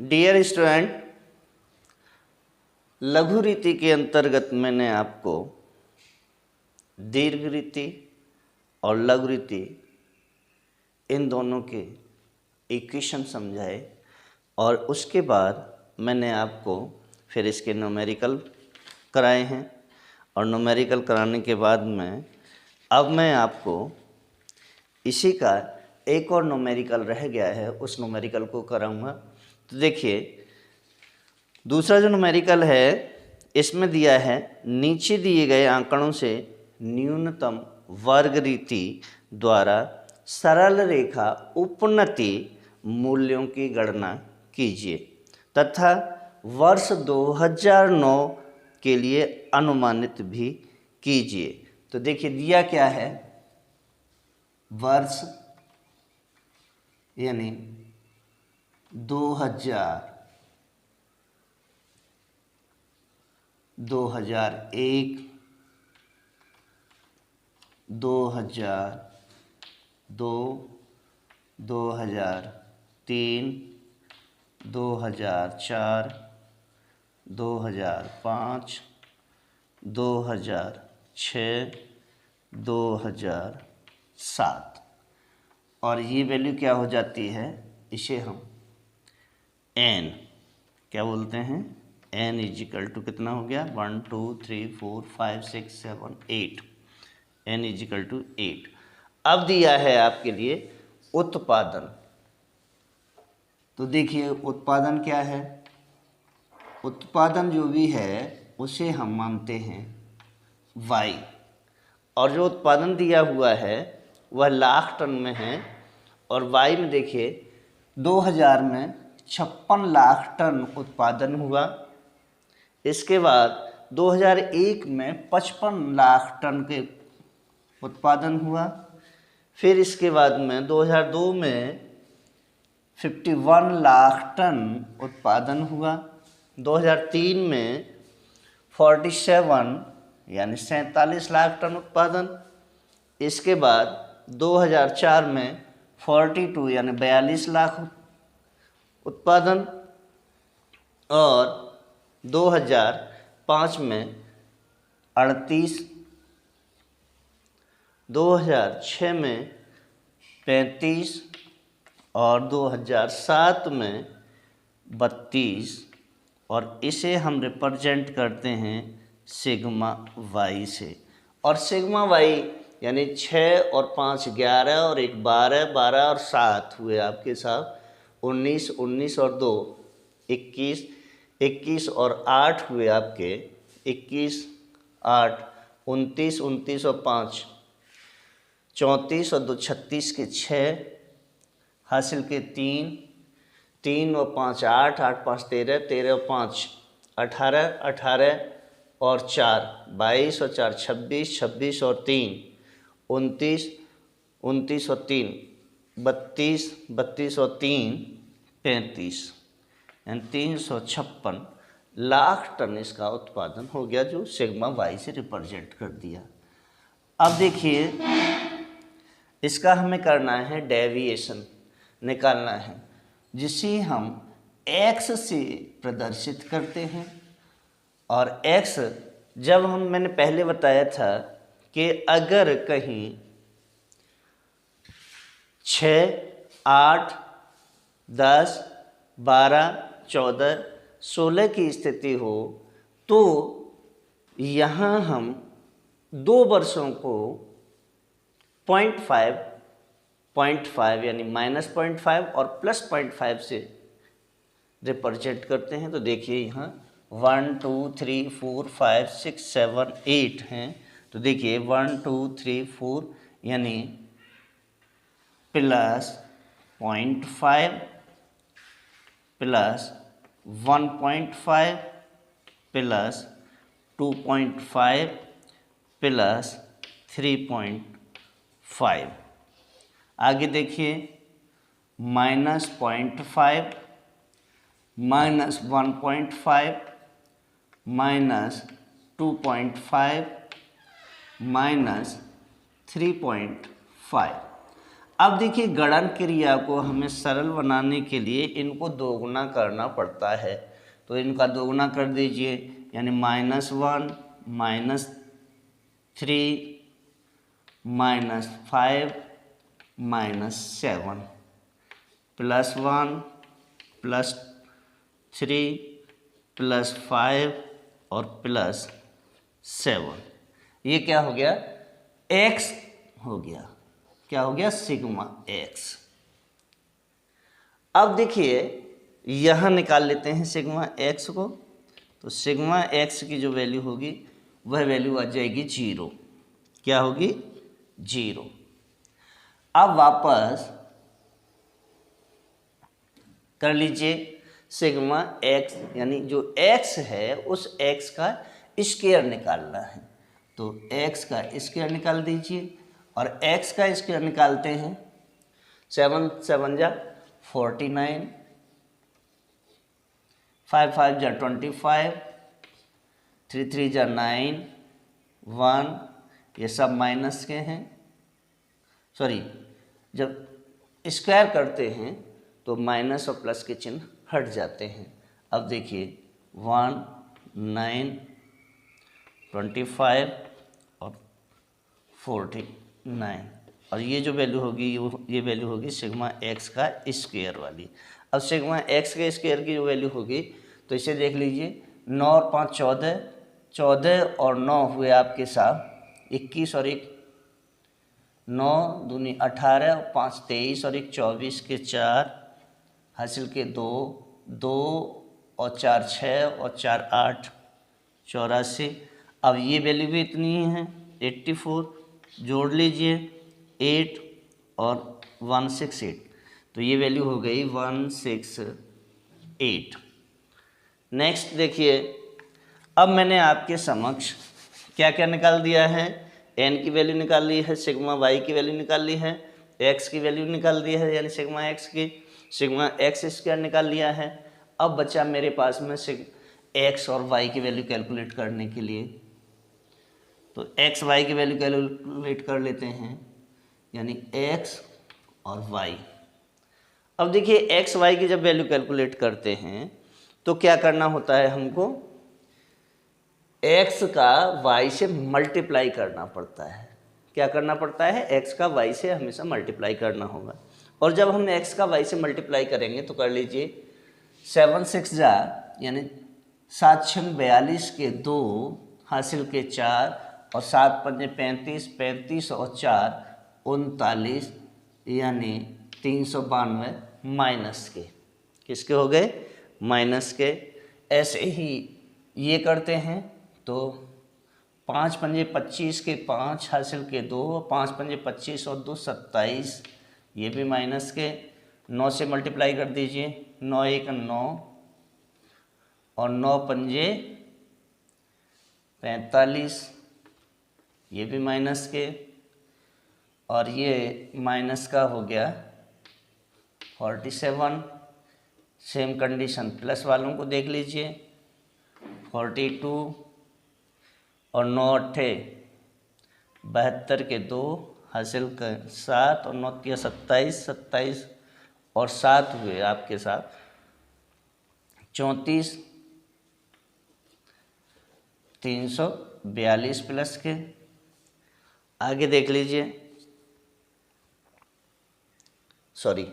Dear student, लघु रीति के अंतर्गत मैंने आपको दीर्घ रीति और लघु रीति इन दोनों के इक्वेशन समझाए और उसके बाद मैंने आपको फिर इसके न्यूमेरिकल कराए हैं और न्यूमेरिकल कराने के बाद में अब मैं आपको इसी का एक और न्यूमेरिकल रह गया है, उस न्यूमेरिकल को कराऊंगा। तो देखिए, दूसरा जो न्यूमेरिकल है इसमें दिया है नीचे दिए गए आंकड़ों से न्यूनतम वर्ग रीति द्वारा सरल रेखा उपनति मूल्यों की गणना कीजिए तथा वर्ष 2009 के लिए अनुमानित भी कीजिए। तो देखिए दिया क्या है, वर्ष यानी 2000, 2001, 2002, 2003, 2004, 2005, 2006, 2007 और ये वैल्यू क्या हो जाती है, इसे हम n क्या बोलते हैं, n इजिकल टू कितना हो गया 1 2 3 4 5 6 7 8, n इजिकल टू 8। अब दिया है आपके लिए उत्पादन। तो देखिए उत्पादन क्या है, उत्पादन जो भी है उसे हम मानते हैं y और जो उत्पादन दिया हुआ है वह लाख टन में है और y में देखिए 2000 में 56 लाख टन उत्पादन हुआ। इसके बाद 2001 में 55 लाख टन के उत्पादन हुआ। फिर इसके बाद में 2002 में 51 लाख टन उत्पादन हुआ। 2003 में 47 यानी 47 लाख टन उत्पादन। इसके बाद 2004 में 42 यानी 42 लाख उत्पादन और 2005 में 38, 2006 में 35 और 2007 में 32 और इसे हम रिप्रेजेंट करते हैं सिग्मा वाई से। और सिग्मा वाई यानी 6 और 5 11 और 1 12, 12 और 7 हुए आपके साथ 19, 19 और 2 21, 21 और 8 हुए आपके 21, 8, 29, 29 और 5 34 और 2 36 के 6 हासिल के 3, 3 और 5 8, 8 5 13, 13 और 5 18, 18 और 4 22 और 4 26, 26 और 3 29, 29 और 3 32, 32 और 3 35 यानी 356 लाख टन इसका उत्पादन हो गया, जो सिग्मा वाई से रिप्रेजेंट कर दिया। अब देखिए इसका हमें करना है डेविएशन निकालना है, जिसे हम x से प्रदर्शित करते हैं। और x जब मैंने पहले बताया था कि अगर कहीं 6, 8, 10, 12, 14, 16 की स्थिति हो तो यहाँ हम 2 वर्षों को 0.5 यानी -0.5 और +0.5 से रिप्रेजेंट करते हैं। तो देखिए यहाँ 1 2 3 4 5 6 7 8 हैं। तो देखिए 1 2 3 4 यानी +0.5 +1.5 +2.5 +3.5। आगे देखिए -0.5 -1.5 -2.5 -3.5। अब देखिए गणन क्रिया को हमें सरल बनाने के लिए इनको दोगुना करना पड़ता है, तो इनका दोगुना कर दीजिए, यानी -1 -3 -5 -7 +1 +3 +5 और +7, ये क्या हो गया, x हो गया। क्या हो गया, सिग्मा x। अब देखिए यहाँ निकाल लेते हैं सिग्मा x को, तो सिग्मा x की जो वैल्यू होगी वह वैल्यू आ जाएगी 0। क्या होगी, 0। अब वापस कर लीजिए सिग्मा x, यानी जो x है उस x का स्क्वायर निकालना है, तो x का स्क्वायर निकाल दीजिए, और x का स्क्वायर निकालते हैं, 7 7 जा 49, 5 5 जा 25, 3 3 जा 9, 1, ये सब माइनस के हैं, सॉरी जब स्क्वायर करते हैं तो माइनस और प्लस के चिन्ह हट जाते हैं। अब देखिए 1 9 25 और 49, और ये जो वैल्यू होगी ये वैल्यू होगी सिग्मा x का स्क्वायर वाली। अब सिग्मा x के स्क्वायर की जो वैल्यू होगी तो इसे देख लीजिए, 9 और 5 14, 14 और 9 हुए आपके साथ 21, और 1 9 दूनी 18, 5 23 और 1 24 के 4 हासिल के 2 2 और 4 6 और 4 8 84। अब ये वैल्यू भी इतनी ही है 84, जोड़ लीजिए 8 और 168, तो ये वैल्यू हो गई 168। नेक्स्ट देखिए, अब मैंने आपके समक्ष क्या क्या निकाल दिया है, n की वैल्यू निकाल ली है, सिग्मा y की वैल्यू निकाल ली है, x की वैल्यू निकाल दी है, यानी सिग्मा x की, सिग्मा x स्क्वायर निकाल लिया है। अब बचा मेरे पास में x और y की वैल्यू कैलकुलेट करने के लिए, तो x y की वैल्यू कैलकुलेट कर लेते हैं, यानी x और y। अब देखिए x y की जब वैल्यू कैलकुलेट करते हैं तो क्या करना होता है, हमको x का y से मल्टीप्लाई करना पड़ता है। क्या करना पड़ता है, x का y से हमेशा मल्टीप्लाई करना होगा, और जब हम x का y से मल्टीप्लाई करेंगे तो कर लीजिए 7 6 जा, यानी 7 6 42 के 2 हासिल के 4 और 7 5 35, 35 और 4 39, यानी 392 माइनस के, किसके हो गए, माइनस के। ऐसे ही ये करते हैं तो 5 5 25 के 5 हासिल के 2, 5 5 25 और 2 27, ये भी माइनस के। 9 से मल्टीप्लाई कर दीजिए, 9 1 9 और 9 पंजे 45, ये भी माइनस के, और ये माइनस का हो गया 47। सेम कंडीशन प्लस वालों को देख लीजिए, 42 और 9 8 72 के 2 हासिल का 7 और 9 3 27, 27 और 7 हुए आपके साथ 34, 342 प्लस के। आगे देख लीजिए, सॉरी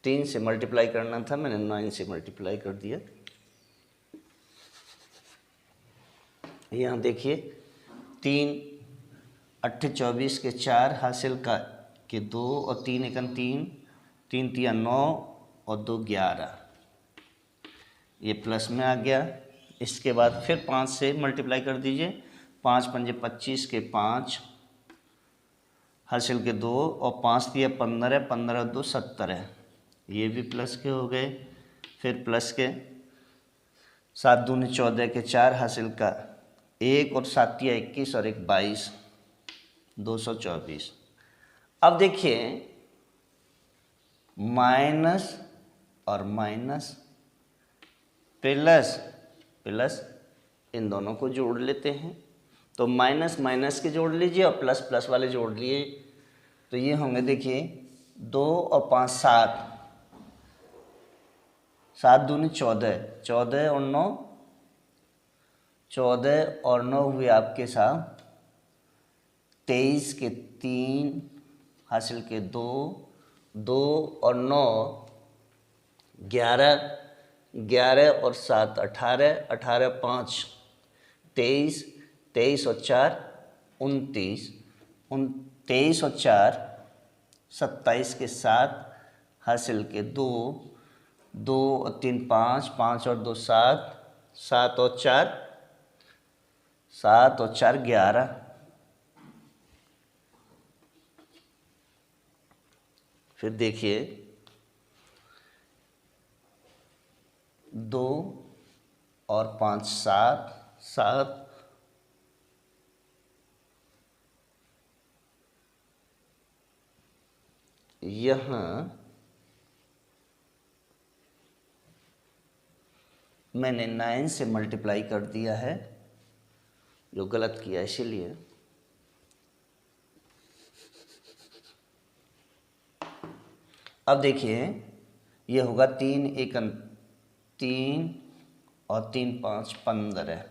3 से मल्टीप्लाई करना था, मैंने 9 से मल्टीप्लाई कर दिया। यहाँ देखिए 3 8 24 के 4 हासिल का के 2 और 3 1 3, 3 3 9 और 2 11, ये प्लस में आ गया। इसके बाद फिर 5 से मल्टीप्लाई कर दीजिए, 5 5 25 के 5 हासिल के 2 और 5 3 15, 15 2 17, ये भी प्लस के हो गए। फिर प्लस के 7 दूनी 14 के 4 हासिल का 1 और 7 3 21 और 1 22, 224। अब देखिए माइनस और माइनस प्लस प्लस इन दोनों को जोड़ लेते हैं, तो माइनस माइनस के जोड़ लीजिए और प्लस प्लस वाले जोड़ लिए, तो ये होंगे देखिए 2 और 5 7, 7 दूनी 14, 14 और 9, 14 और 9 हुए आपके साथ 23 के 3 हासिल के 2, 2 और 9 11, 11 और 7 18, 18 5 23, 23 और 4 29, 23 और 4 27 के 7 हासिल के 2, 2 और 3 5, 5 और 2 7, 7 और 4 11। फिर देखिए 2 और 5 7, 7 यहाँ मैंने 9 से मल्टीप्लाई कर दिया है, जो गलत किया इसीलिए। अब देखिए ये होगा 3 1 3 और 3 5 15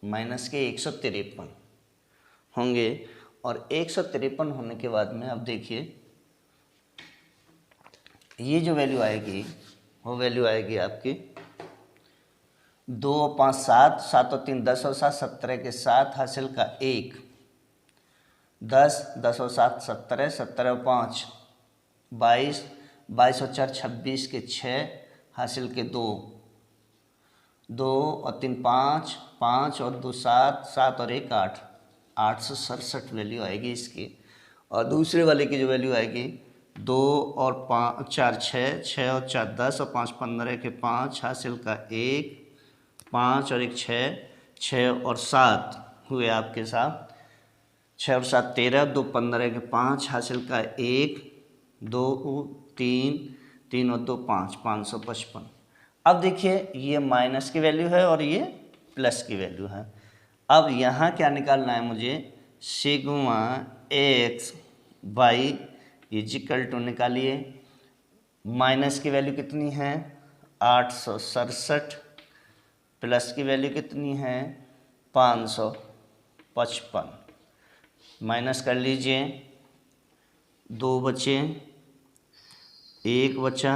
माइनस के 153 होंगे। और 153 होने के बाद में अब देखिए ये जो वैल्यू आएगी वो वैल्यू आएगी आपकी 2 और 5 7, 7 और 3 10 और 7 17 के 7 हासिल का 1, 10, 10 और 7 17, 17 और 5 22, 22 और 4 26 के 6 हासिल के 2, 2 और 3 5, 5 और 2 7, 7 और 1 8, 867 वैल्यू आएगी इसकी। और दूसरे वाले की जो वैल्यू आएगी 2 और 5 4 6, 6 और 4 10 और 5 15 के 5 हासिल का 1, 5 और 1 6, 6 और 7 हुए आपके साथ 6 और 7 13, 2 15 के 5 हासिल का 1, 2 3, 3 और 2 5, 555। अब देखिए ये माइनस की वैल्यू है और ये प्लस की वैल्यू है। अब यहाँ क्या निकालना है मुझे, sigma x by equal to निकालिए। माइनस की वैल्यू कितनी है 867, प्लस की वैल्यू कितनी है 555। माइनस कर लीजिए, 2 बचे, 1 बचा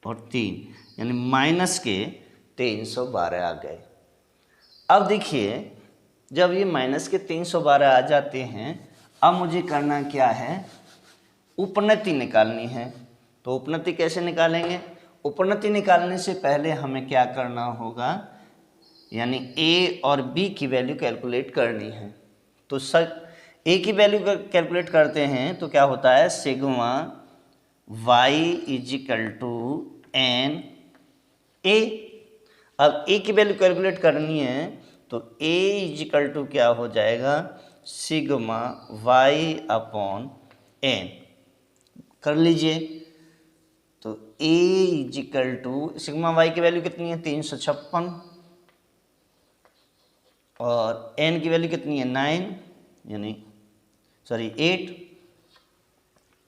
और 3, यानी माइनस के 312 आ गए। अब देखिए जब ये माइनस के 312 आ जाते हैं, अब मुझे करना क्या है, उपनति निकालनी है। तो उपनति कैसे निकालेंगे, उपनति निकालने से पहले हमें क्या करना होगा, यानी ए और बी की वैल्यू कैलकुलेट करनी है। तो ए की वैल्यू कैलकुलेट करते हैं तो क्या होता है, sigma y equal to n a. अब ए की वैल्यू कैलकुलेट करनी है तो ए इजिकल टू क्या हो जाएगा, सिग्मा वाई अपॉन एन। कर लीजिए, तो ए इजिकल टू सिग्मा वाई की वैल्यू कितनी है 356 और एन की वैल्यू कितनी है 9, यानी 8।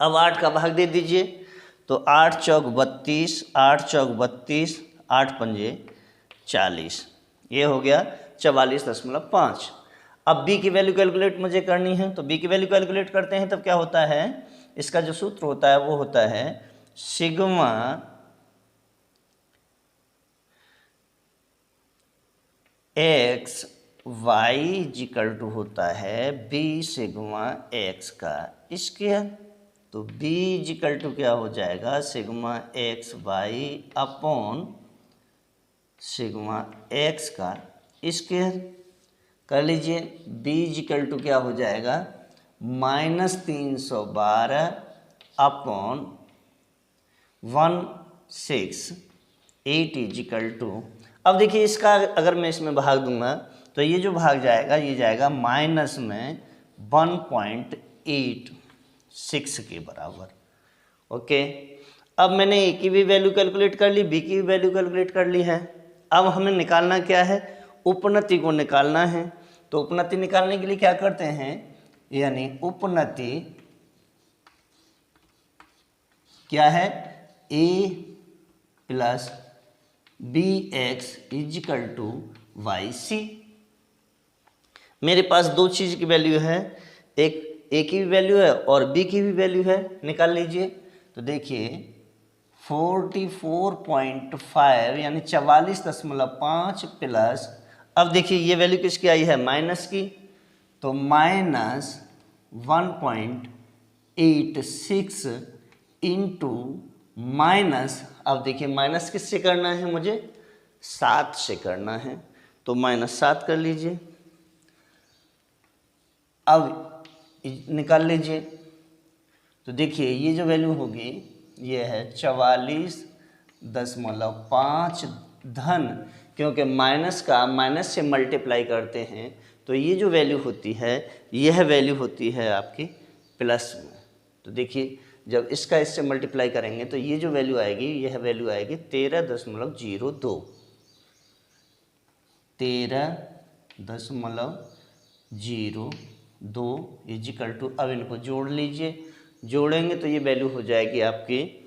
अब 8 का भाग दे दीजिए, तो 8 चौक 32, 8 चौक 32, 8 पंजे 40, ये हो गया 44.5। अब बी की वैल्यू कैलकुलेट मुझे करनी है, तो बी की वैल्यू कैलकुलेट करते हैं तब क्या होता है, इसका जो सूत्र होता है वो होता है sigma x Y equal to होता है बी सिग्मा एक्स का स्क्वायर। तो बी इक्वल टू क्या हो जाएगा, sigma x y upon sigma x का स्क्वायर। कर लीजिए, बी इक्वल टू क्या हो जाएगा, -312 अपॉन 168 इजिकल टू। अब देखिए इसका अगर मैं इसमें भाग दूंगा तो ये जो भाग जाएगा ये जाएगा माइनस में 1.86 के बराबर। ओके, अब मैंने ए की भी वैल्यू कैलकुलेट कर ली, बी की भी वैल्यू कैलकुलेट कर ली है। अब हमें निकालना क्या है, उपनति को निकालना है। तो उपनति निकालने के लिए क्या करते हैं, यानी उपनति क्या है, a plus b x equal to y c. मेरे पास दो चीज़ की वैल्यू है, एक a की भी वैल्यू है और b की भी वैल्यू है, निकाल लीजिए। तो देखिए 44.5 यानी 44.5 प्लस, अब देखिए ये वैल्यू किसकी आई है, माइनस की, तो माइनस 1.86 इंटू माइनस, अब देखिए माइनस किससे करना है मुझे, 7 से करना है, तो -7 कर लीजिए। अब निकाल लीजिए, तो देखिए ये जो वैल्यू होगी ये है 44.5 धन, क्योंकि माइनस का माइनस से मल्टीप्लाई करते हैं तो ये जो वैल्यू होती है यह वैल्यू होती है आपकी प्लस में। तो देखिए जब इसका इससे मल्टीप्लाई करेंगे तो ये जो वैल्यू आएगी यह वैल्यू आएगी 13.02, 13.02 इजिकल टू, अब इनको जोड़ लीजिए, जोड़ेंगे तो ये वैल्यू हो जाएगी आपकी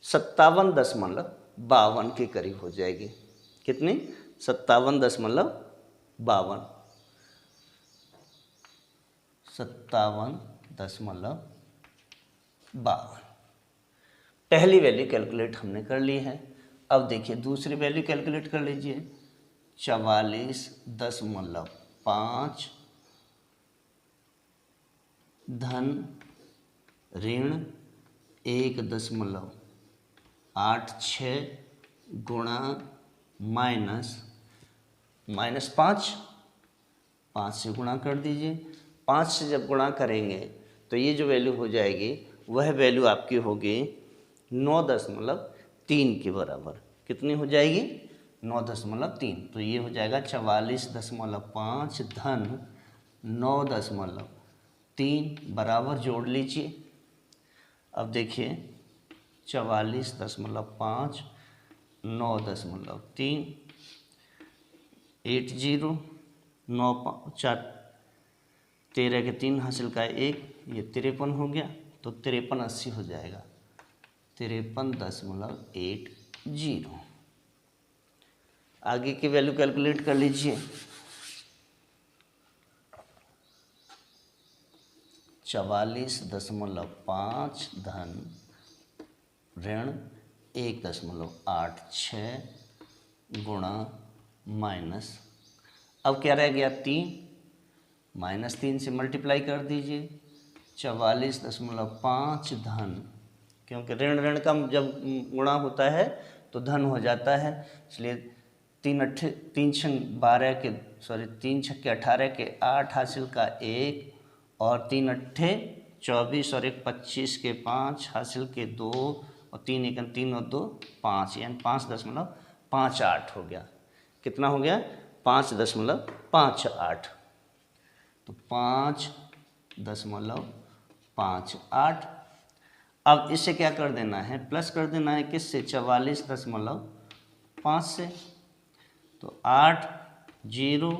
57.52 के करीब हो जाएगी। कितनी, 57.52, 57.52। पहली वैल्यू कैलकुलेट हमने कर ली है। अब देखिए दूसरी वैल्यू कैलकुलेट कर लीजिए, 44.5 धन ऋण 1.86 गुणा -5 से गुणा कर दीजिए। 5 से जब गुणा करेंगे तो ये जो वैल्यू हो जाएगी वह वैल्यू आपकी होगी 9.3 के बराबर। कितनी हो जाएगी, 9.3। तो ये हो जाएगा 44.5 धन 9.3 बराबर, जोड़ लीजिए। अब देखिए 44.5 9.3 80 9 4 13 के 3 हासिल का 1, ये 53 हो गया, तो 5380 हो जाएगा, 53.80। आगे की वैल्यू कैलकुलेट कर लीजिए, 44.5 धन ऋण 1.86 गुणा माइनस, अब क्या रह गया 3, -3 से मल्टीप्लाई कर दीजिए। 44.5 धन, क्योंकि ऋण ऋण का जब गुणा होता है तो धन हो जाता है, इसलिए 3 छक्के 18 के 8 हासिल का 1 और 3 अट्ठे 24 और 1 25 के 5 हासिल के 2 और 3 1 3 और 2 5, यानी 5.58 हो गया। कितना हो गया, 5.58। तो 5.58। अब इसे क्या कर देना है, प्लस कर देना है, किससे, 44.5 से। तो 8 0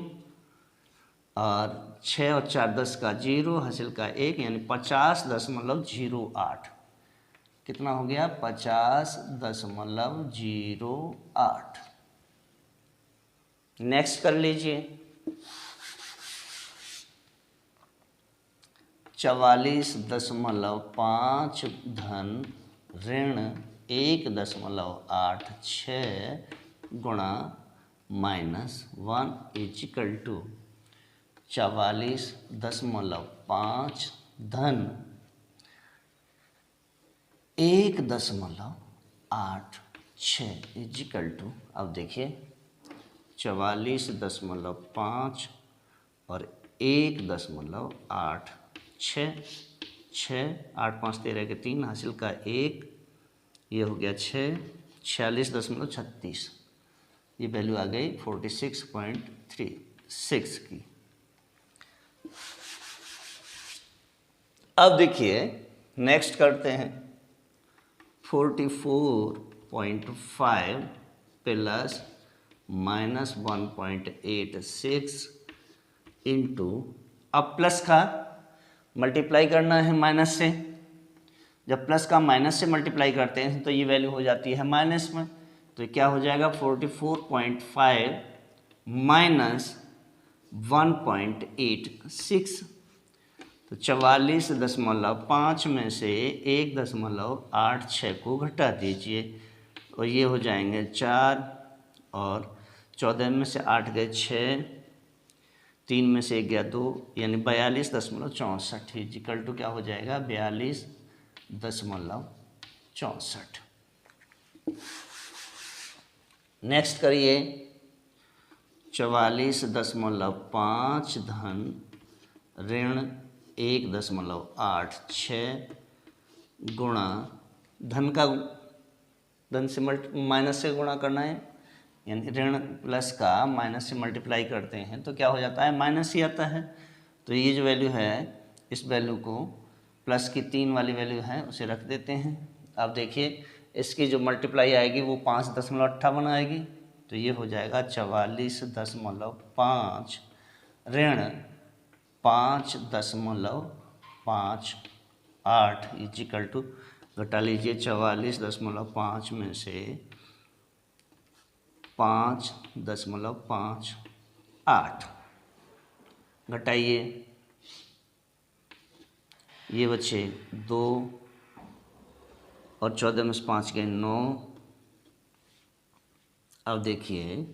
और 6 और 4 10 का 0 हासिल का 1, यानी 50.08। कितना हो गया, 50.08। नेक्स्ट कर लीजिए, 44.5 धन ऋण 1.86 गुणा -1 इजिकल टू 44.5 धन 1.86 इजिकल टू, अब देखिए 44.5 और 1.86, 8 5 13 के 3 हासिल का 1, ये हो गया 6, 46.36, ये वैल्यू आ गई 46.36 की। अब देखिए नेक्स्ट करते हैं, 44.5 प्लस -1.86 इंटू, अब प्लस का मल्टीप्लाई करना है माइनस से। जब प्लस का माइनस से मल्टीप्लाई करते हैं तो ये वैल्यू हो जाती है माइनस में, तो क्या हो जाएगा 44.5 माइनस 1.86। तो 44.5 में से 1.86 को घटा दीजिए और ये हो जाएंगे 4, और 14 में से 8 गए 6, 3 में से 1 गया 2, यानी 42.64 इक्वल टू क्या हो जाएगा 42.64। नेक्स्ट करिए 44.5 धन ऋण 1.86 गुणा धन से माइनस से गुणा करना है, यानी ऋण प्लस का माइनस से मल्टीप्लाई करते हैं तो क्या हो जाता है माइनस ही आता है। तो ये जो वैल्यू है इस वैल्यू को प्लस की 3 वाली वैल्यू है उसे रख देते हैं। अब देखिए इसकी जो मल्टीप्लाई आएगी वो 5.58 आएगी, तो ये हो जाएगा 44.5 ऋण 5.58 इक्वल टू घटा लीजिए 44.5 में से 5.58 घटाइए, ये बचे 2 और 14 में से 5 गए 9। अब देखिए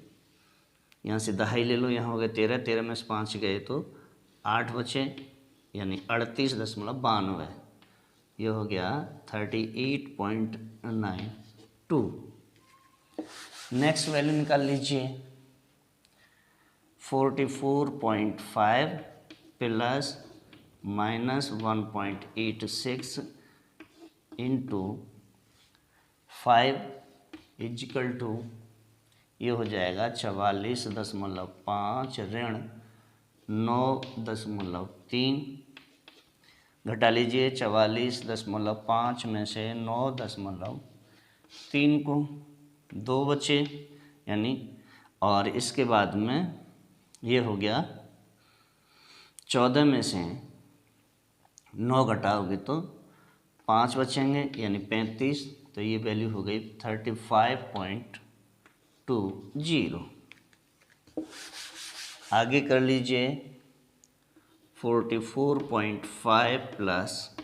यहाँ से दहाई ले लो, यहाँ हो गए 13, 13 में से 5 गए तो 8 बचे, यानी 38.92, ये हो गया 38.92। नेक्स्ट वैल्यू निकाल लीजिए 44.5 plus minus 1.86 into 5 equal to ये हो जाएगा 44.5 ऋण 9.3 घटा लीजिए 44.5 में से 9.3 को 2 बचे, यानी और इसके बाद में ये हो गया 14 में से 9 घटाओगे तो 5 बचेंगे यानी 35, तो ये वैल्यू हो गई 35.20। आगे कर लीजिए 44.5 plus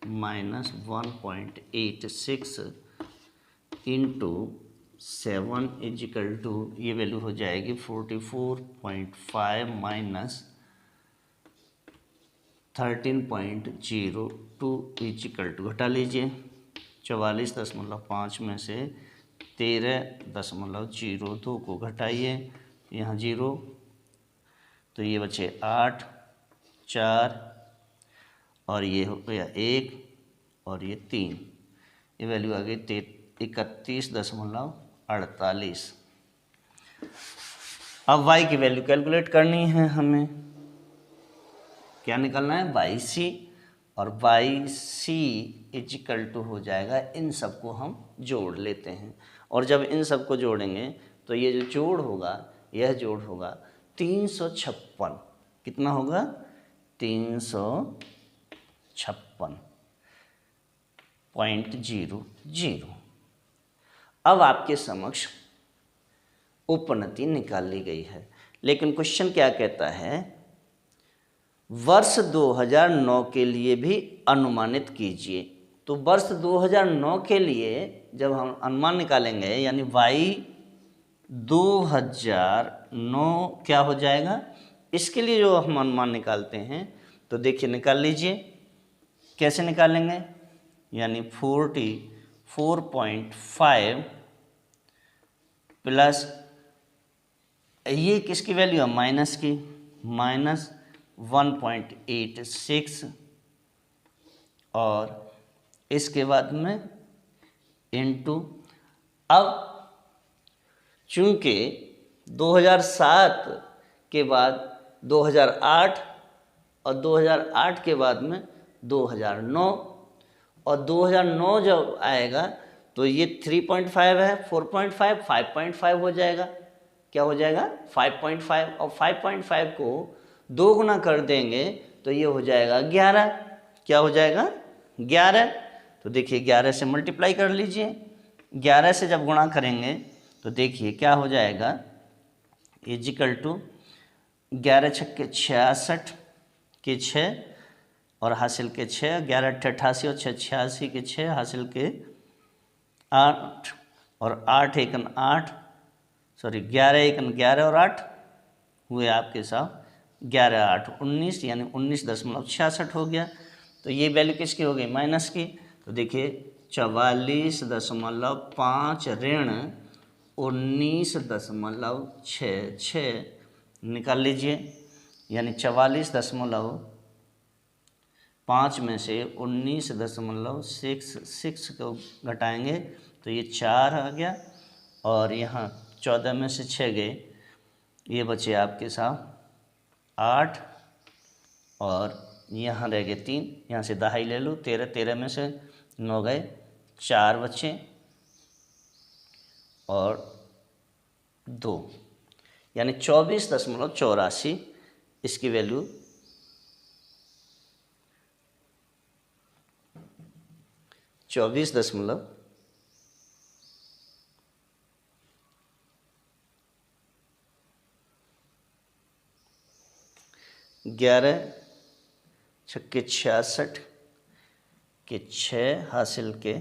minus 1.86 into 7 equal to ये वैल्यू हो जाएगी 44.5 माइनस 13.02 इजिकल टू घटा लीजिए 44.5 में से 13.02 को घटाइए, यहाँ 0 तो ये बचे 8, 4 और ये हो गया 1 और ये 3, ये वैल्यू आ गई 31.48। अब y की वैल्यू कैलकुलेट करनी है हमें, क्या निकालना है YC, और YC इजिकल टू हो जाएगा, इन सबको हम जोड़ लेते हैं और जब इन सबको जोड़ेंगे तो ये जो जोड़ होगा यह जोड़ होगा 356, कितना होगा 356.00। अब आपके समक्ष उपनति निकाल ली गई है, लेकिन क्वेश्चन क्या कहता है वर्ष 2009 के लिए भी अनुमानित कीजिए। तो वर्ष 2009 के लिए जब हम अनुमान निकालेंगे यानी y 2009 क्या हो जाएगा, इसके लिए जो हम अनुमान निकालते हैं तो देखिए निकाल लीजिए कैसे निकालेंगे, यानी 44.5 प्लस ये किसकी वैल्यू है माइनस की, माइनस 1.86 और इसके बाद में इनटू, अब चूंकि 2007 के बाद 2008 और 2008 के बाद में 2009 और 2009 जब आएगा तो ये 3.5 है, 4.5, 5.5 हो जाएगा, क्या हो जाएगा 5.5 और 5.5 को 2 गुना कर देंगे तो ये हो जाएगा 11, क्या हो जाएगा 11। तो देखिए 11 से मल्टीप्लाई कर लीजिए, 11 से जब गुणा करेंगे तो देखिए क्या हो जाएगा, इजिकल टू 11 छक्के 66 के 6 और हासिल के 6, 11 अट्ठे 88 और 6 86 के 6 हासिल के 8 और 8 एकन 8, सॉरी 11 एकन 11 और 8 हुए आपके साथ 11 8 19, यानी 19.66 हो गया। तो ये वैल्यू किसकी हो गई, माइनस की। तो देखिए 44.5 ऋण 19.66 निकाल लीजिए, यानी 44.5 में से 19.66 को घटाएंगे तो ये 4 आ गया, और यहाँ 14 में से 6 गए, ये बचे आपके साथ 8, और यहाँ रह गए 3, यहाँ से दहाई ले लो, 13, 13 में से 9 गए, 4 बचे और 2, यानी 24.84 इसकी वैल्यू 24 11 छक्के 66 के 6 हासिल के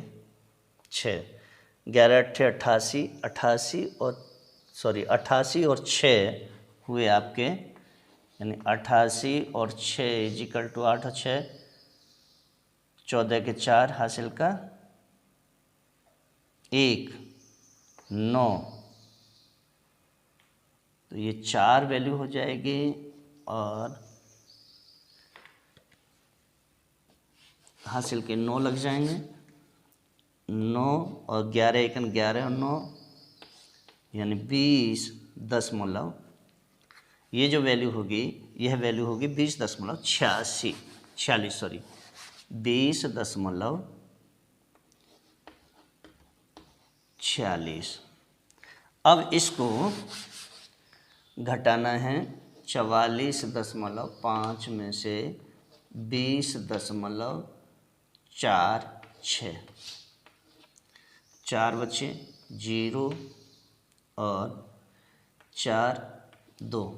6, 11 अट्ठे 88, 88 और 6 हुए आपके, यानी 88 और 6 इजिकल टू 8 और 6, 14 के 4 हासिल का 1 9, तो ये 4 वैल्यू हो जाएगी, और हासिल के 9 लग जाएंगे, 9 और 11 एकन 11 और 9, यानी 20 ये जो वैल्यू होगी, यह वैल्यू होगी 20.46 20.46। अब इसको घटाना है 44.5 में से 20.46, 4 बचे 0 और 4 2,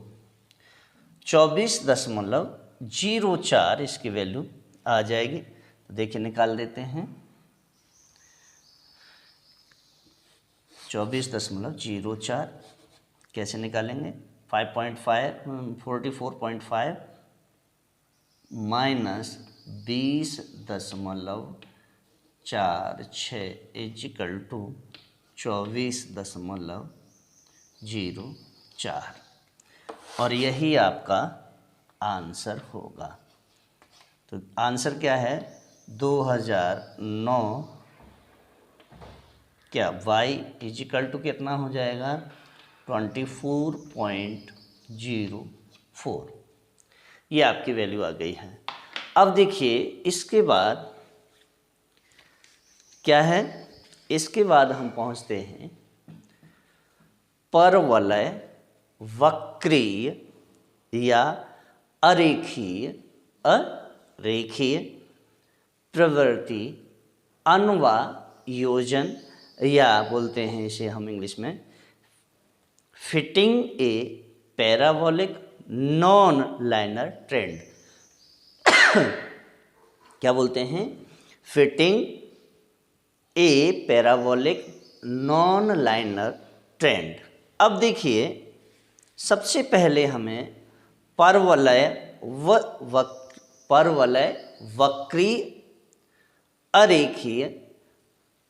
24.04 इसकी वैल्यू आ जाएगी। तो देखिए निकाल देते हैं, 24.04 कैसे निकालेंगे, 44.5 माइनस 20.46 इजिकल टू 24.04, और यही आपका आंसर होगा। तो आंसर क्या है, 2009, क्या y इजिकल टू कितना हो जाएगा, 24.04, ये आपकी वैल्यू आ गई है। अब देखिए इसके बाद क्या है, इसके बाद हम पहुंचते हैं परवलय, वक्रीय या अरेखीय प्रवृत्ति अन्वायोजन, या बोलते हैं इसे हम इंग्लिश में फिटिंग ए पैराबोलिक नॉन लाइनर ट्रेंड। क्या बोलते हैं, फिटिंग ए पैराबोलिक नॉन लाइनर ट्रेंड। अब देखिए सबसे पहले हमें परवलय वक्रीय अरेखीय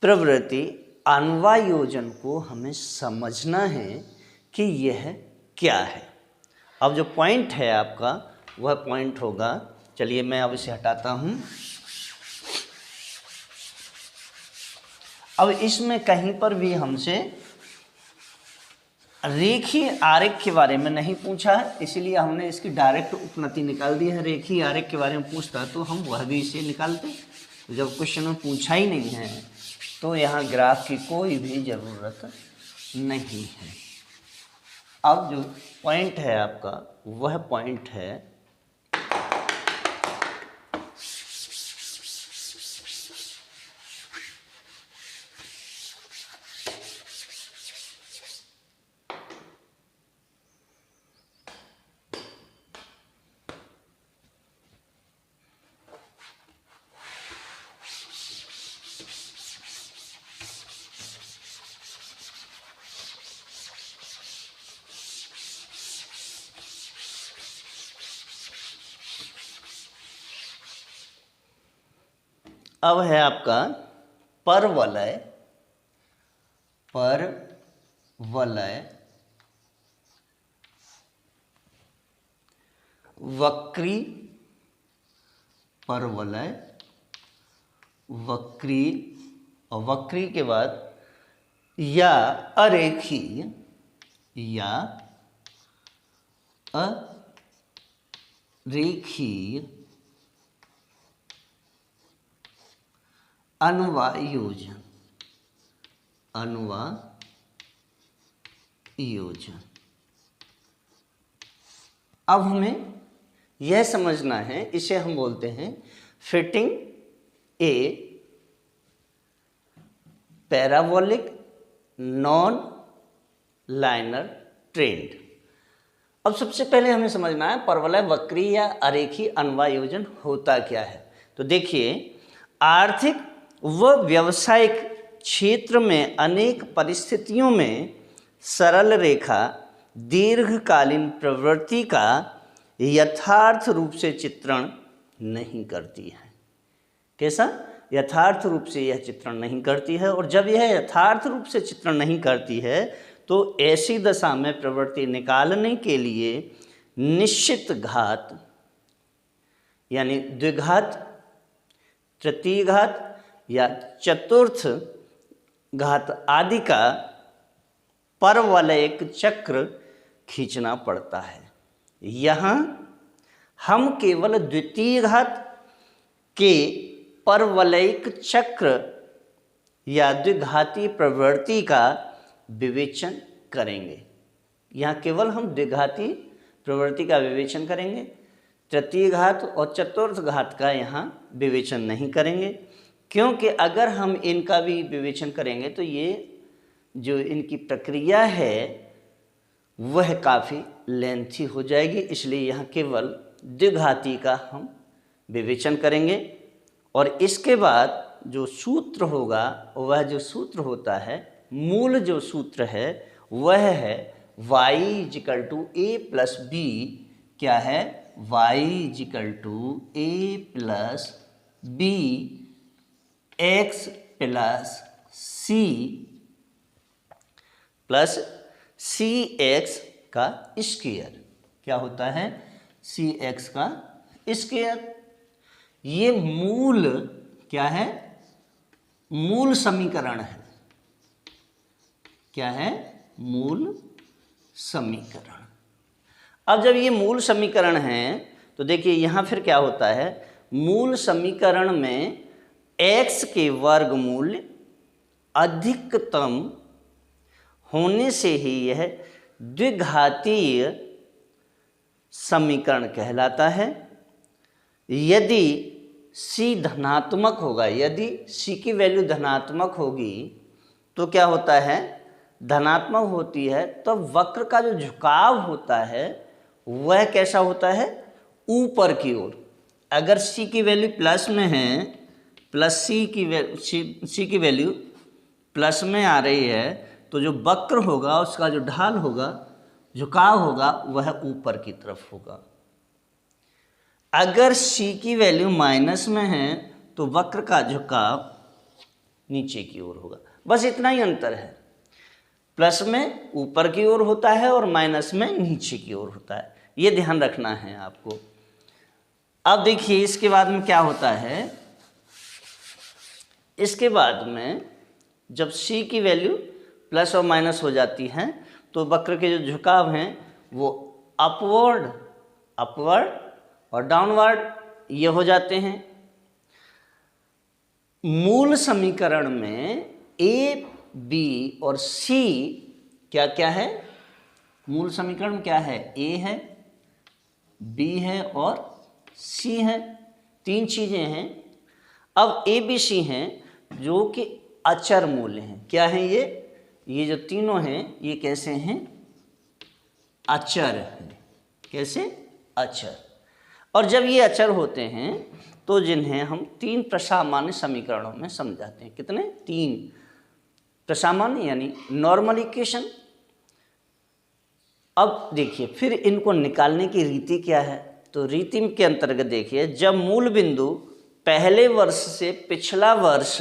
प्रवृत्ति अन्वायोजन को हमें समझना है कि यह क्या है। अब जो पॉइंट है आपका वह पॉइंट होगा, चलिए मैं अब इसे हटाता हूं। अब इसमें कहीं पर भी हमसे रेखीय आरेख के बारे में नहीं पूछा है, इसलिए हमने इसकी डायरेक्ट उपनति निकाल दी है। रेखीय आरेख के बारे में पूछता तो हम वह भी इसे निकालते, जब क्वेश्चन में पूछा ही नहीं है तो यहाँ ग्राफ की कोई भी ज़रूरत नहीं है। अब जो पॉइंट है आपका वह पॉइंट है अब है आपका परवलय, परवलय, वक्री, परवलय, वक्री, और वक्री के बाद या अरेखीय, या अरेखीय अनुवायोजन, अनुवायोजन। अब हमें यह समझना है, इसे हम बोलते हैं फिटिंग ए पैराबोलिक नॉन लाइनर ट्रेंड। अब सबसे पहले हमें समझना है परवलय, वक्री या अरेखीय अनुवायोजन होता क्या है। तो देखिए, आर्थिक व व्यावसायिक क्षेत्र में अनेक परिस्थितियों में सरल रेखा दीर्घकालीन प्रवृत्ति का यथार्थ रूप से चित्रण नहीं करती है। कैसा? यथार्थ रूप से यह चित्रण नहीं करती है। और जब यह यथार्थ रूप से चित्रण नहीं करती है तो ऐसी दशा में प्रवृत्ति निकालने के लिए निश्चित घात यानी द्विघात, तृतीय घात या चतुर्थ घात आदि का परवलयिक चक्र खींचना पड़ता है। यहाँ हम केवल द्वितीय घात के परवलयिक चक्र या द्विघाती प्रवृत्ति का विवेचन करेंगे। यहाँ केवल हम द्विघाती प्रवृत्ति का विवेचन करेंगे, तृतीय घात और चतुर्थ घात का यहाँ विवेचन नहीं करेंगे, क्योंकि अगर हम इनका भी विवेचन करेंगे तो ये जो इनकी प्रक्रिया है वह काफ़ी लेंथी हो जाएगी। इसलिए यहाँ केवल द्विघाती का हम विवेचन करेंगे। और इसके बाद जो सूत्र होगा, वह जो सूत्र होता है, मूल जो सूत्र है वह है y = a + b। क्या है? y = a + b x + c + cx का स्क्वायर। क्या होता है? cx का स्क्वायर। ये मूल क्या है? मूल समीकरण है। क्या है? मूल समीकरण। अब जब ये मूल समीकरण है तो देखिए यहाँ फिर क्या होता है, मूल समीकरण में x के वर्गमूल अधिकतम होने से ही यह द्विघातीय समीकरण कहलाता है। यदि c धनात्मक होगा, यदि c की वैल्यू धनात्मक होगी तो क्या होता है? धनात्मक होती है तो वक्र का जो झुकाव होता है वह कैसा होता है? ऊपर की ओर। अगर c की वैल्यू प्लस में है, प्लस c की वैल्यू प्लस में आ रही है तो जो वक्र होगा उसका जो ढाल होगा, झुकाव होगा, वह ऊपर की तरफ होगा। अगर c की वैल्यू माइनस में है तो वक्र का झुकाव नीचे की ओर होगा। बस इतना ही अंतर है, प्लस में ऊपर की ओर होता है और माइनस में नीचे की ओर होता है। ये ध्यान रखना है आपको। अब देखिए इसके बाद में क्या होता है, इसके बाद में जब c की वैल्यू प्लस और माइनस हो जाती है तो वक्र के जो झुकाव हैं वो अपवर्ड और डाउनवर्ड ये हो जाते हैं। मूल समीकरण में a, b और c क्या क्या है? मूल समीकरण में क्या है? a है, b है और c है। तीन चीजें हैं। अब a, b, c हैं जो कि अचर मूल्य हैं। क्या हैं ये जो तीनों हैं ये कैसे हैं? अचर हैं। कैसे? अचर। और जब ये अचर होते हैं तो जिन्हें हम तीन प्रसामान्य समीकरणों में समझाते हैं। कितने? तीन प्रसामान्य यानी नॉर्मल इक्वेशन। अब देखिए फिर इनको निकालने की रीति क्या है। तो रीति के अंतर्गत देखिए, जब मूल बिंदु पहले वर्ष से पिछला वर्ष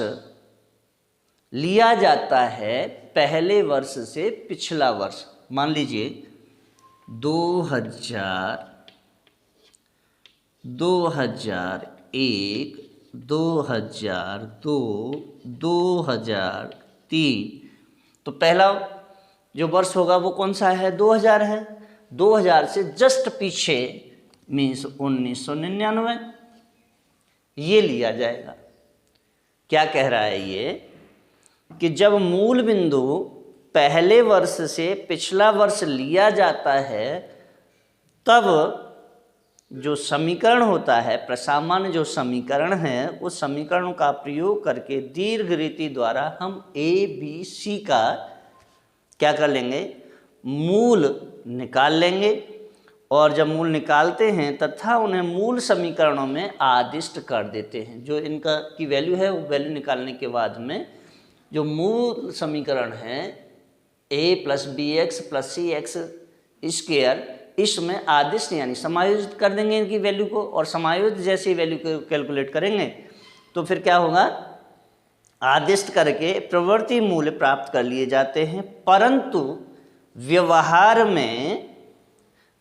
लिया जाता है, पहले वर्ष से पिछला वर्ष, मान लीजिए 2000, 2001, 2002, 2003, तो पहला जो वर्ष होगा वो कौन सा है? 2000 है। 2000 से जस्ट पीछे मीन्स 1999 ये लिया जाएगा। क्या कह रहा है ये कि जब मूल बिंदु पहले वर्ष से पिछला वर्ष लिया जाता है तब जो समीकरण होता है, प्रसामान्य जो समीकरण है, उस समीकरण का प्रयोग करके दीर्घ रीति द्वारा हम ए बी सी का क्या कर लेंगे? मूल निकाल लेंगे। और जब मूल निकालते हैं तथा उन्हें मूल समीकरणों में आदिष्ट कर देते हैं। जो इनका की वैल्यू है वो वैल्यू निकालने के बाद में जो मूल समीकरण है a plus b x plus c x square, इसमें आदिष्ट यानी समायोजित कर देंगे इनकी वैल्यू को। और समायोजित जैसे वैल्यू को कैलकुलेट करेंगे तो फिर क्या होगा? आदिष्ट करके प्रवृत्ति मूल्य प्राप्त कर लिए जाते हैं। परंतु व्यवहार में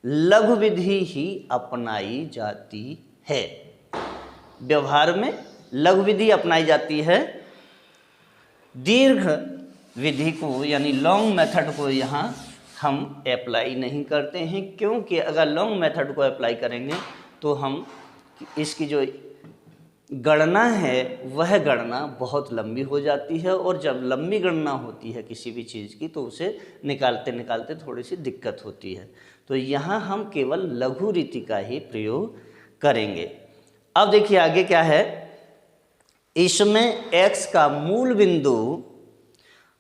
लघु विधि ही अपनाई जाती है। व्यवहार में लघु विधि अपनाई जाती है। दीर्घ विधि को यानी लॉन्ग मेथड को यहाँ हम अप्लाई नहीं करते हैं, क्योंकि अगर लॉन्ग मेथड को अप्लाई करेंगे तो हम इसकी जो गणना है वह गणना बहुत लंबी हो जाती है। और जब लंबी गणना होती है किसी भी चीज़ की तो उसे निकालते निकालते थोड़ी सी दिक्कत होती है। तो यहाँ हम केवल लघु रीति का ही प्रयोग करेंगे। अब देखिए आगे क्या है। इसमें x का मूल बिंदु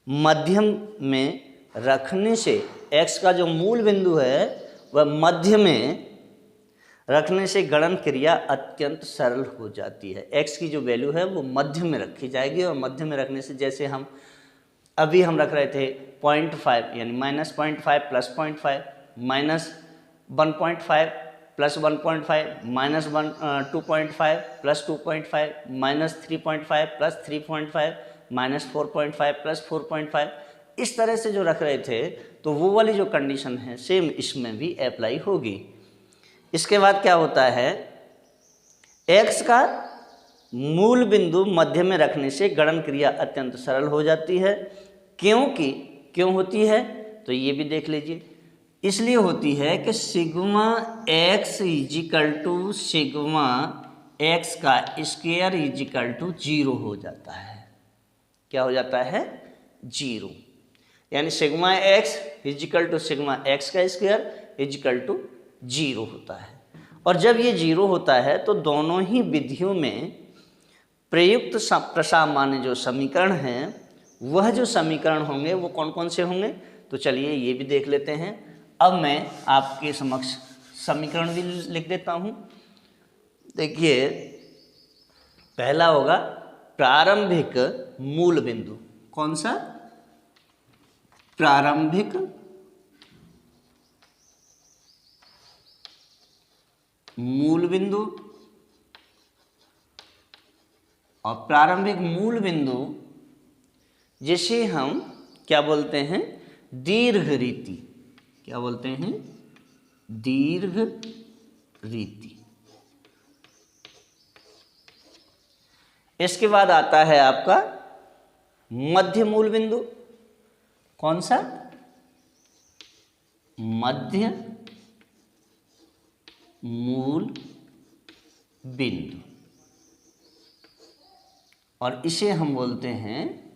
मध्यम में रखने से, x का जो मूल बिंदु है वह मध्य में रखने से गणन क्रिया अत्यंत सरल हो जाती है। x की जो वैल्यू है वो मध्य में रखी जाएगी। और मध्य में रखने से जैसे हम अभी हम रख रहे थे 0.5 यानी -0.5 plus 0.5 -1.5 plus 1.5 -2.5 plus 2.5 -3.5 plus 3.5 -4.5 plus 4.5, इस तरह से जो रख रहे थे तो वो वाली जो कंडीशन है सेम इसमें भी अप्लाई होगी। इसके बाद क्या होता है, x का मूल बिंदु मध्य में रखने से गणन क्रिया अत्यंत सरल हो जाती है। क्यों होती है तो ये भी देख लीजिए। इसलिए होती है कि sigma x equal to sigma x का स्क्वायर इजिकल टू 0 हो जाता है। क्या हो जाता है? 0। यानी sigma x equal to sigma x का स्क्वायर इजिकल टू 0 होता है। और जब ये 0 होता है तो दोनों ही विधियों में प्रयुक्त प्रसामान्य जो समीकरण हैं वह जो समीकरण होंगे वो कौन कौन से होंगे तो चलिए ये भी देख लेते हैं। अब मैं आपके समक्ष समीकरण भी लिख देता हूँ। देखिए पहला होगा प्रारंभिक मूल बिंदु। कौन सा? प्रारंभिक मूल बिंदु। और प्रारंभिक मूल बिंदु जिसे हम क्या बोलते हैं? दीर्घ रीति। क्या बोलते हैं? दीर्घ रीति। इसके बाद आता है आपका मध्य मूल बिंदु। कौन सा? मध्य मूल बिंदु। और इसे हम बोलते हैं,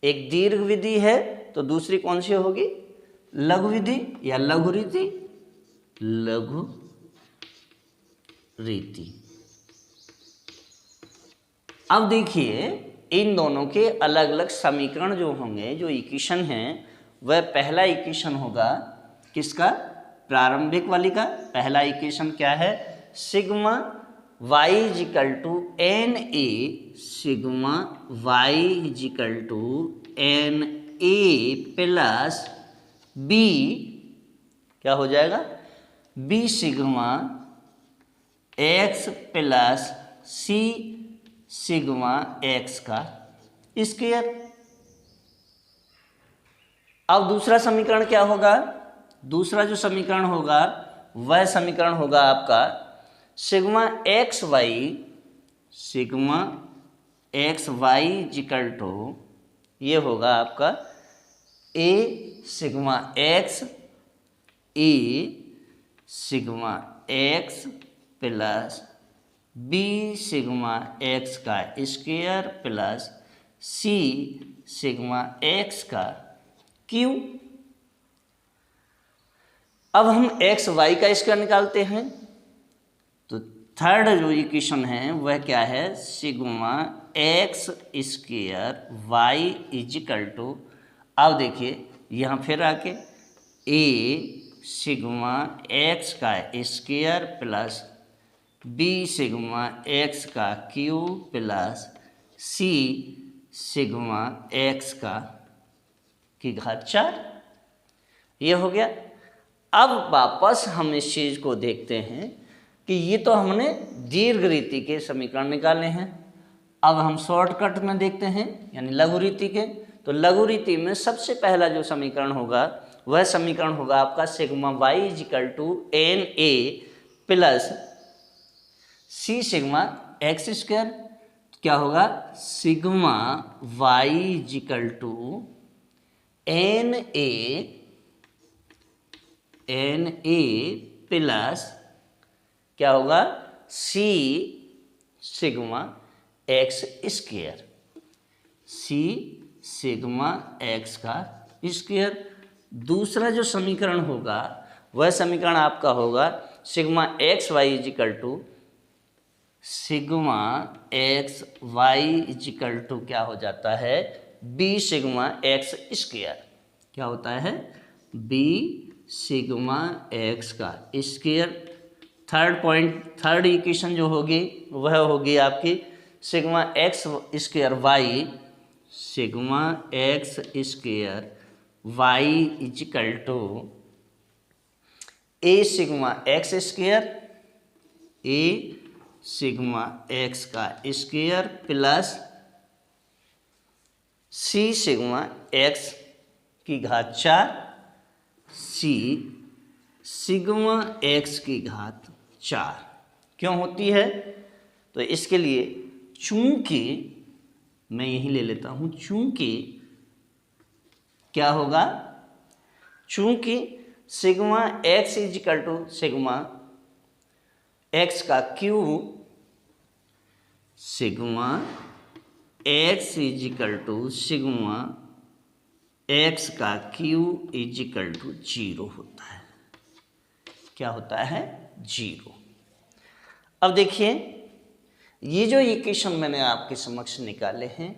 एक दीर्घ विधि है तो दूसरी कौन सी होगी? लघु विधि या लघु रीति। लघु रीति। अब देखिए इन दोनों के अलग अलग समीकरण जो होंगे, जो इक्वेशन हैं, वह पहला इक्वेशन होगा किसका? प्रारंभिक वाली का। पहला इक्वेशन क्या है? Sigma y equal to n a, sigma y equal to n a plus b, क्या हो जाएगा? बी सिग्मा x प्लस सी सिग्मा एक्स का स्क्वायर। अब दूसरा समीकरण क्या होगा? दूसरा जो समीकरण होगा वह समीकरण होगा आपका sigma x Y equal to, ये होगा आपका A sigma X A sigma X plus B sigma x का स्क्वायर प्लस सी सिग्मा एक्स का क्यू। अब हम एक्स वाई का स्क्वायर निकालते हैं, तो थर्ड जो इक्वेशन है वह क्या है? Sigma x square y equal to, अब देखिए यहाँ फिर आके ए सिग्मा एक्स का square plus B sigma x का क्यू प्लस सी सिग्मा एक्स का की घात 4, ये हो गया। अब वापस हम इस चीज़ को देखते हैं कि ये तो हमने दीर्घ रीति के समीकरण निकाले हैं, अब हम शॉर्टकट में देखते हैं यानी लघु रीति के। तो लघु रीति में सबसे पहला जो समीकरण होगा वह समीकरण होगा आपका sigma y equal to n a plus C sigma x square. क्या होगा? Sigma y equal to n a plus क्या होगा? C sigma x square, c sigma x का स्क्वायर। दूसरा जो समीकरण होगा वह समीकरण आपका होगा sigma x y equal to sigma x y equal to क्या हो जाता है? B sigma x square. क्या होता है? बी सिग्मा एक्स का स्क्वायर। थर्ड इक्वेशन जो होगी वह होगी आपकी sigma x square y sigma x square y equal to a sigma x square a sigma x का स्क्वायर प्लस सी सिग्मा एक्स की घात 4 सी सिग्मा एक्स की घात 4 क्यों होती है? तो इसके लिए चूंकि मैं यही ले लेता हूं, चूंकि क्या होगा? चूंकि sigma X equal to sigma x का cube sigma X equal to sigma x का क्यू इजिकल टू 0 होता है। क्या होता है? 0। अब देखिए ये जो इक्वेशन मैंने आपके समक्ष निकाले हैं,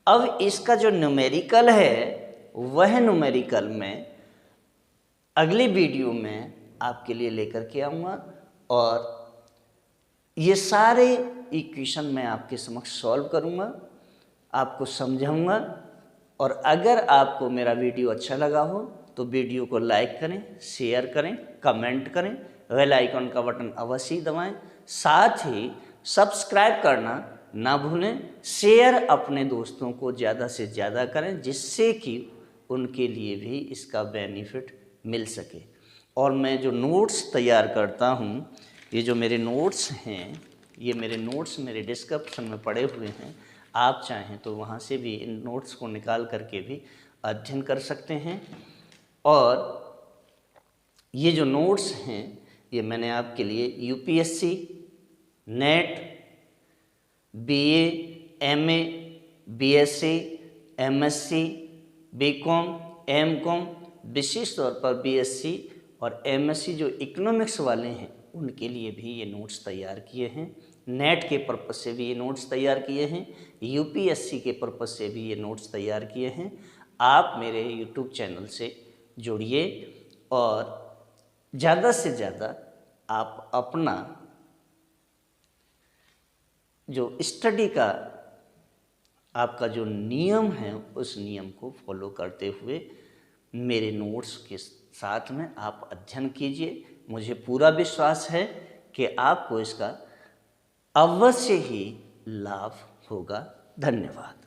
अब इसका जो न्यूमेरिकल है वह न्यूमेरिकल में अगली वीडियो में आपके लिए लेकर के आऊँगा और ये सारे इक्वेशन मैं आपके समक्ष सॉल्व करूँगा, आपको समझाऊँगा। और अगर आपको मेरा वीडियो अच्छा लगा हो तो वीडियो को लाइक करें, शेयर करें, कमेंट करें, बेल आइकन का बटन अवश्य दबाएं, साथ ही सब्सक्राइब करना ना भूलें। शेयर अपने दोस्तों को ज़्यादा से ज़्यादा करें जिससे कि उनके लिए भी इसका बेनिफिट मिल सके। और मैं जो नोट्स तैयार करता हूँ, ये जो मेरे नोट्स हैं, ये मेरे नोट्स मेरे डिस्क्रिप्शन में पड़े हुए हैं, आप चाहें तो वहाँ से भी इन नोट्स को निकाल करके भी अध्ययन कर सकते हैं। और ये जो नोट्स हैं ये मैंने आपके लिए UPSC, NET, BA, MA, BSc, MSc, BCom, MCom, विशेष तौर पर बीएससी और एमएससी जो इकोनॉमिक्स वाले हैं उनके लिए भी ये नोट्स तैयार किए हैं। नेट के पर्पज़ से भी ये नोट्स तैयार किए हैं, यूपीएससी के पर्पज़ से भी ये नोट्स तैयार किए हैं। आप मेरे यूट्यूब चैनल से जुड़िए और ज़्यादा से ज़्यादा आप अपना जो स्टडी का आपका जो नियम है उस नियम को फॉलो करते हुए मेरे नोट्स के साथ में आप अध्ययन कीजिए। मुझे पूरा विश्वास है कि आपको इसका अवश्य ही लाभ होगा। धन्यवाद।